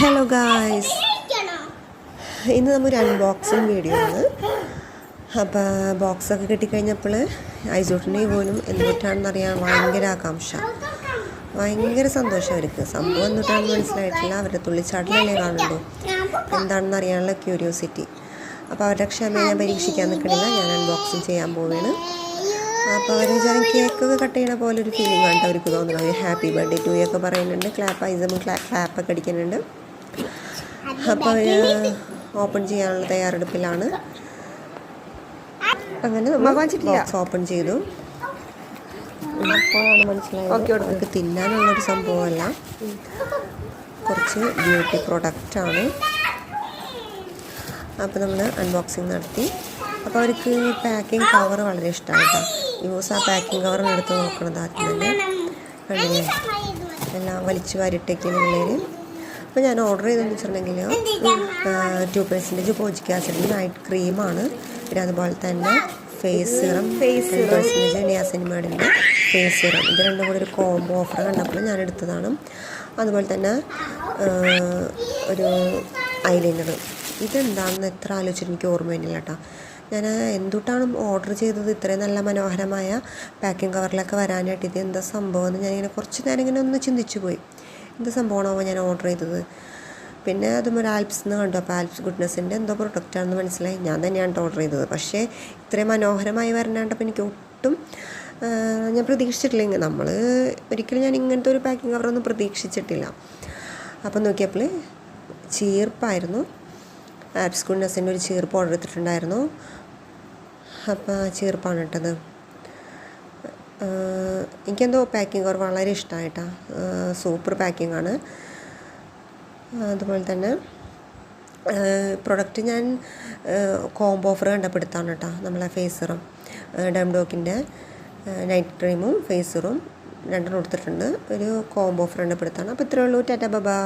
Hello guys, ഇന്ന് നമ്മൊരു unboxing video ആണ്. അപ്പോൾ ബോക്സൊക്കെ കിട്ടിക്കഴിഞ്ഞപ്പോൾ ഐസൂട്ടിനെ പോലും എന്തുകൊണ്ടാണെന്നറിയാൻ ഭയങ്കര ആകാംക്ഷ, ഭയങ്കര സന്തോഷം. അവർക്ക് സംഭവം എന്തുകൊണ്ടാണെന്ന് മനസ്സിലായിട്ടില്ല. അവരുടെ തുള്ളിച്ചാട്ടിലല്ലേ കാണുള്ളൂ, എന്താണെന്ന് അറിയാനുള്ള ക്യൂരിയോസിറ്റി. അപ്പോൾ അവരുടെ ക്ഷമ ഞാൻ പരീക്ഷിക്കാൻ നിൽക്കണില്ല, ഞാൻ അൺബോക്സിങ് ചെയ്യാൻ പോവുകയാണ്. അപ്പോൾ അവർ വിചാരം കേക്കൊക്കെ കട്ട് ചെയ്യണ പോലെ ഒരു ഫീലിംഗ് ആണ് അവർക്ക് തോന്നുന്നത്. അവർ ഹാപ്പി ബർത്ത്ഡേ ടു ഒക്കെ പറയുന്നുണ്ട്, ക്ലാപ്പൊക്കെ അടിക്കുന്നുണ്ട്. അപ്പോൾ അവർ ഓപ്പൺ ചെയ്യാനുള്ള തയ്യാറെടുപ്പിലാണ്. അങ്ങനെ ബോക്സ് ഓപ്പൺ ചെയ്തു. അപ്പോഴാണ് മനസ്സിലായത് അവർക്ക് തിന്നാനുള്ളൊരു സംഭവമല്ല, കുറച്ച് ബ്യൂട്ടി പ്രൊഡക്റ്റാണ്. അപ്പോൾ നമ്മൾ അൺബോക്സിങ് നടത്തി. അപ്പോൾ അവർക്ക് പാക്കിംഗ് കവർ വളരെ ഇഷ്ടമാണ്. യൂസ് ആ പാക്കിംഗ് കവറിന് എടുത്ത് നോക്കണത് ആദ്യം തന്നെ കണ്ടില്ലേ, എല്ലാം വലിച്ചു വാരിട്ടേക്കാണ് പിള്ളേർ. അപ്പോൾ ഞാൻ ഓർഡർ ചെയ്തെന്ന് വെച്ചിട്ടുണ്ടെങ്കിൽ 2% കോജിക് ആസിഡ് നൈറ്റ് ക്രീമാണ്, പിന്നെ അതുപോലെ തന്നെ ഫേസ് സിറം 10% നിയാസിനിമേഡിൻ്റെ ഫേസ് സിറം. ഇത് രണ്ടും കൂടി ഒരു കോംബോ ഓഫർ കണ്ടപ്പോൾ ഞാൻ എടുത്തതാണ്. അതുപോലെ തന്നെ ഒരു ഐലൈനർ. ഇതെന്താണെന്ന് എത്ര ആലോചിച്ചിട്ട് എനിക്ക് ഓർമ്മയില്ല കേട്ടോ. ഞാൻ എന്തുകൊണ്ടാണ് ഓർഡർ ചെയ്തത് ഇത്രയും നല്ല മനോഹരമായ പാക്കിംഗ് കവറിലൊക്കെ വരാനായിട്ട്? ഇത് എന്താ സംഭവം എന്ന് ഞാനിങ്ങനെ കുറച്ച് നേരം ഇങ്ങനെ ഒന്ന് ചിന്തിച്ചു പോയി. എന്ത് സംഭവമാണോ ഞാൻ ഓർഡർ ചെയ്തത്? പിന്നെ അതും ഒരു ആൽപ്സ് എന്ന് കണ്ടു. അപ്പോൾ ആൽപ്സ് ഗുഡ്നെസ്സിൻ്റെ എന്തോ പ്രൊഡക്റ്റാണെന്ന് മനസ്സിലായി. ഞാൻ തന്നെയാണ് ഓർഡർ ചെയ്തത്. പക്ഷേ ഇത്രയും മനോഹരമായി വരണാണ്ടപ്പോൾ എനിക്ക് ഒട്ടും ഞാൻ പ്രതീക്ഷിച്ചിട്ടില്ല. നമ്മൾ ഒരിക്കലും ഞാൻ ഇങ്ങനത്തെ ഒരു പാക്കിംഗ് കവറൊന്നും പ്രതീക്ഷിച്ചിട്ടില്ല. അപ്പം നോക്കിയപ്പോൾ ചീർപ്പായിരുന്നു. ആൽപ്സ് ഗുഡ്നെസ്സിൻ്റെ ഒരു ചീർപ്പ് ഓർഡർ ചെയ്തിട്ടുണ്ടായിരുന്നു. അപ്പോൾ ചീർപ്പാണ് ഇട്ടത്. എനിക്കെന്തോ പാക്കിംഗ് കവർ വളരെ ഇഷ്ടമായിട്ടാണ്, സൂപ്പർ പാക്കിംഗ് ആണ്. അതുപോലെ തന്നെ പ്രൊഡക്റ്റ് ഞാൻ കോംബോ ഓഫർ കണ്ടപ്പെടുത്താണ് കേട്ടോ. നമ്മളെ ഫേസ് സിറം ഡംഡോക്കിൻ്റെ നൈറ്റ് ക്രീമും ഫേസ് സിറും രണ്ടെണ്ണം കൊടുത്തിട്ടുണ്ട്. ഒരു കോംബോ ഓഫർ കണ്ടപ്പെടുത്താണ്. അപ്പോൾ ഇത്രയേ ഉള്ളൂ. Tata bye.